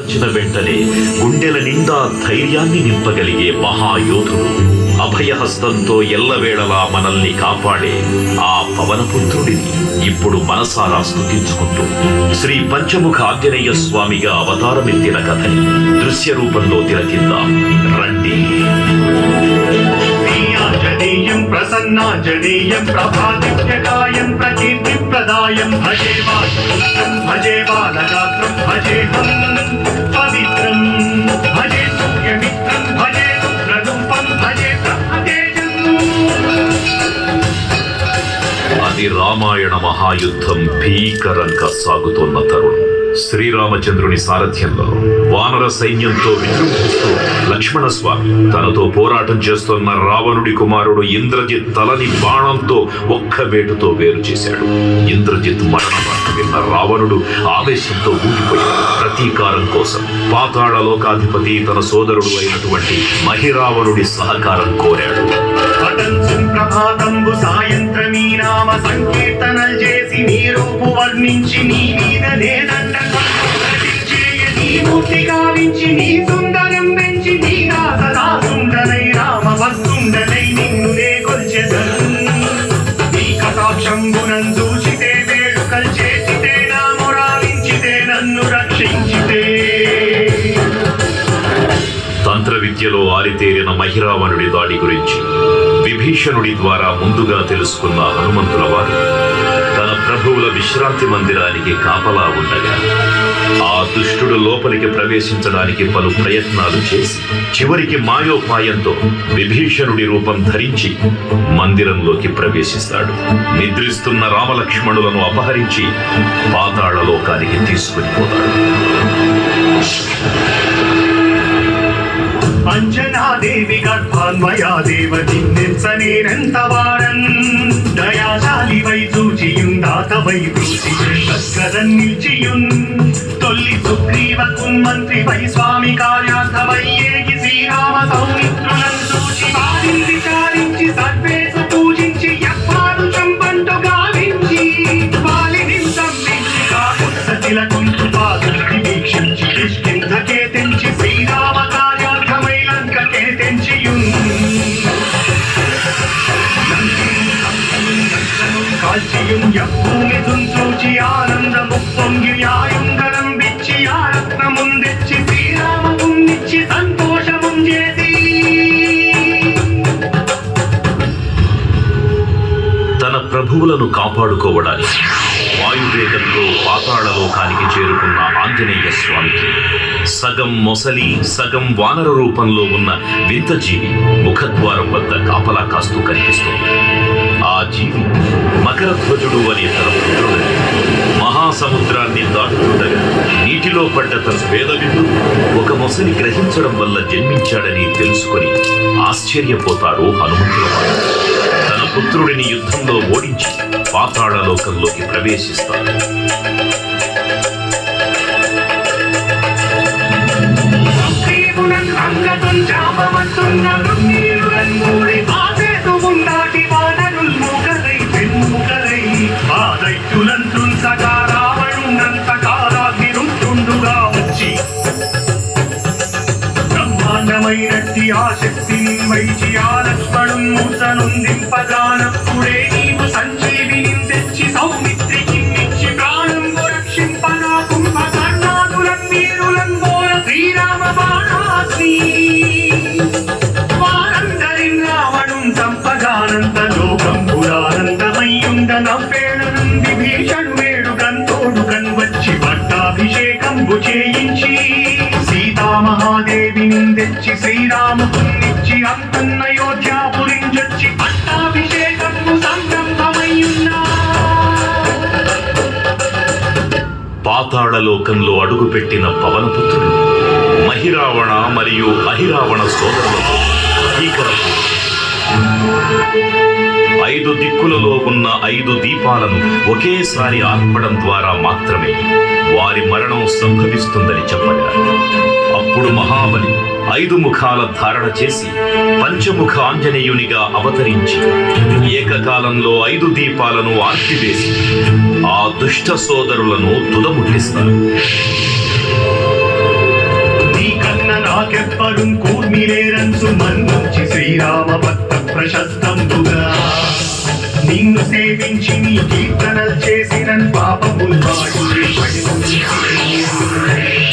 వచ్చిన వెంటనే గుండెల నిండా ధైర్యాన్ని నింపగలిగే మహాయోధుడు, అభయహస్తంతో ఎల్లవేళలా మనల్ని కాపాడే ఆ పవనపుత్రుడిని ఇప్పుడు మనసారా స్తుతించుకుంటూ శ్రీ పంచముఖ ఆంజనేయ స్వామిగా అవతారమెత్తిన కథని దృశ్య రూపంలో తిలకిద్దాం రండి. ఆంజనేయం ప్రసన్నాంజనేయం ప్రభాదివ్యకాయం ప్రకీర్తిప్రదాయం భజే వాసుదేవం భజే బాలగాత్రం భజేహం పవిత్రం భజే సూర్యమిత్రం భజే రుద్రరూపం భజే బ్రహ్మతేజం. అది రామాయణ మహాయుద్ధం భీకరంగా సాగుతోన్న తరుణం. శ్రీరామచంద్రుని సారథ్యంలో వానర సైన్యంతో విజృంభిస్తూ లక్ష్మణస్వామి తనతో పోరాటం చేస్తున్న రావణుడి కుమారుడు ఇంద్రజిత్ తలని బాణంతో ఒక్క వేటుతో వేరు చేశాడు. ఇంద్రజిత్ మరణ వార్త విన్న రావణుడు ఆవేశంతో ఊగిపోయాడు. ప్రతీకారం కోసం పాతాళ లోకాధిపతి తన సోదరుడు అయినటువంటి మహిరావణుడి సహకారం కోరాడు. ప్రభాతంబు సాయంత్రమీ నామ సంకీర్తనలు చేసి నీ రూపు వర్ణించి నీ మీద నీ మూర్తి గావించి నీ సుందరం పెంచి నీ దాసదాసుండనై రామ భక్తుండనై నిన్ను నే కొల్చెదను. నీ కటాక్షంబునం చూచితే వేడుకలు చేసితే నా మొరాలించితే నన్ను రక్షించితే. తంత్ర విద్యలో ఆరితేరిన మహిరావణుడి దాడి గురించి విభీషణుడి ద్వారా ముందుగా తెలుసుకున్న హనుమంతుల వారు తన ప్రభువుల విశ్రాంతి మందిరానికి కాపలా ఉండగా ఆ దుష్టుడు లోపలికి ప్రవేశించడానికి పలు ప్రయత్నాలు చేసి చివరికి మాయోపాయంతో విభీషణుడి రూపం ధరించి మందిరంలోకి ప్రవేశిస్తాడు. నిద్రిస్తున్న రామలక్ష్మణులను అపహరించి పాతాళ లోకానికి తీసుకుని పోతాడు. అంజనాదేవి గర్భాన్వయా దేవతి నిన్సనేనంత వారన్ దయాశాలి వై చూచియుందాతవై బ్రూచికరం నిల్చియున్ తొల్లి సుగ్రీవకున్ మంత్రి వై స్వామి కార్యార్థమై ఏగి శ్రీరామ సౌమిత్రులను చూచి వారిని విచారించి సర్వేసు పూజించి యప్పాడు చంపంటు గావించి వాలిని సంపించి కాకుత్సతిలకుంటు పాదుల్ని వీక్షించి కిష్కింధకే తెంచి శ్రీరామ భూమి తుంచూచి ఆనందము పొంగి ఆయుంగరం విచ్చి ఆ రత్నముందెచ్చి శ్రీరామముందిచ్చి సంతోషముం చేసి తన ప్రభువులను కాపాడుకోవడానికి వాయువేగంతో పాతాళ లోకానికి చేరుకున్న ఆంజనేయ స్వామికి సగం మొసలి సగం వానర రూపంలో ఉన్న వింత జీవి ముఖద్వారం వద్ద కాపలా కాస్తూ కనిపిస్తుంది. ఆ జీవి మకరధ్వజుడు అనే తన పుత్రుడు మహాసముద్రాన్ని దాటుతుండగా నీటిలో పడ్డ తన వేదవిందు ఒక మొసలి గ్రహించడం వల్ల జన్మించాడని తెలుసుకొని ఆశ్చర్యపోతాడు హనుమంతుల వారు. తన పుత్రుడిని యుద్ధంలో ఓడించి పాతాళ లోకంలోకి ప్రవేశిస్తాడు. బ్రహ్మాండమైనట్టి ఆ శక్తిని వైచి ఆ లక్ష్మణున్ మూర్తనుందింపగానప్పుడే నీవు సంజీవిని తెచ్చి సౌమిత్రికి ఇచ్చి ప్రాణం రక్షింపగా కుంభకర్ణాదులన్ వీరులన్ బోర శ్రీరామ బాణాగ్ని వారందరిన్ రావణున్ సంపగానంత లోకం పురానందమయ్యుండ నవ్వేళనం విభీషణు వేడుకన్ తోడుకన్ వచ్చి పట్టాభిషేకంబు చేయించి సీతామహాదేవిని తెచ్చి శ్రీరామునిచ్చి అంతన్న అయోధ్యాపురించొచ్చి పట్టాభిషేకంబు సంరంభమయ్యున్నా. పాతాళ లోకంలో అడుగుపెట్టిన పవనపుత్రుడు మహిరావణ మరియు అహిరావణ సోదరులతో భీకరపు 5 దిక్కులలో ఉన్న 5 దీపాలను ఒకేసారి ఆర్పడం ద్వారా మాత్రమే వారి మరణం సంభవిస్తుందని చెప్పగా అప్పుడు మహాబలి 5 ముఖాల ధారణ చేసి పంచముఖ ఆంజనేయునిగా అవతరించి ఏకకాలంలో 5 దీపాలను ఆర్పివేసి ఆ దుష్ట సోదరులను తుదముట్టిస్తారు. శ్రీరామ భక్త ప్రశస్తంబుగా నిన్ను సేవించి నీ కీర్తనలు చేసిన పాపములు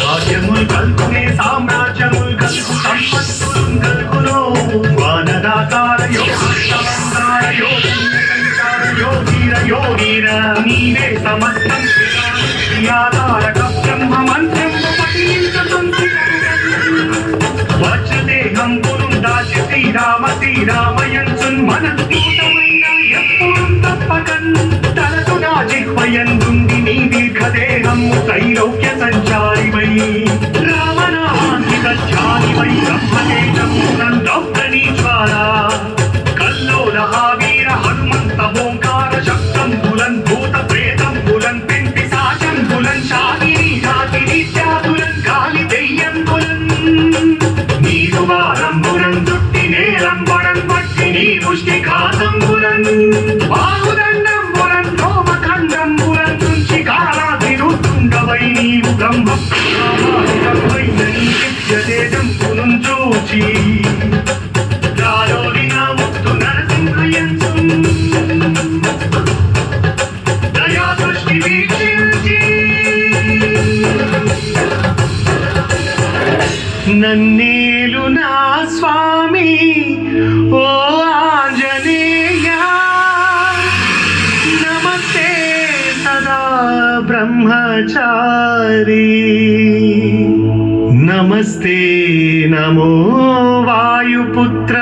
భాగ్యములు కల్పునే సామ్రాజ్యములు కలుగు సంపత్తులు కలుగులో వానరాకార యోగీర నీవే సమస్తం ఆధారక బ్రహ్మ మంత్రం పఠించుతుంది వజ్రదేహం పురుం దాచి శ్రీరామయంచున్ మనస్ఫూటమైన ఎప్పుడు తప్పకన్ తలసు నా జిహ్వయందుంది నీ దీర్ఘదేహము త్రైలోక్య సంచారివై రామనామాంకిత ధ్యానివై బ్రహ్మతేజమునందీజ్వాల కల్లోల వీర హనుమంత ఓంకార శక్తం బులన్ భూత ప్రేతం బులన్ పెంటి సాచం బులన్ శాగిని జాతిని జాతులన్ గాలి దెయ్యం బులన్ నీరు వారంబురం దుట్టి నేలంబడం పట్టి నీ ముష్టి ఘాతంబులన్ బాహుదండంబులన్ ధోమఖండంబులన్ నుంచి కాలాతిరుతుండవై నీవు బ్రహ్మ బ్రహ్మైన నీ దివ్యతేజం పునుం చూచి రాలోలిన ముక్తు నరసింహయంచు దయా దృష్టి వీక్షించి నన్నేలు నా స్వామి ఓ ఆంజనేయ నమస్తే సదా బ్రహ్మచారి నమస్తే నమో వాయుపుత్ర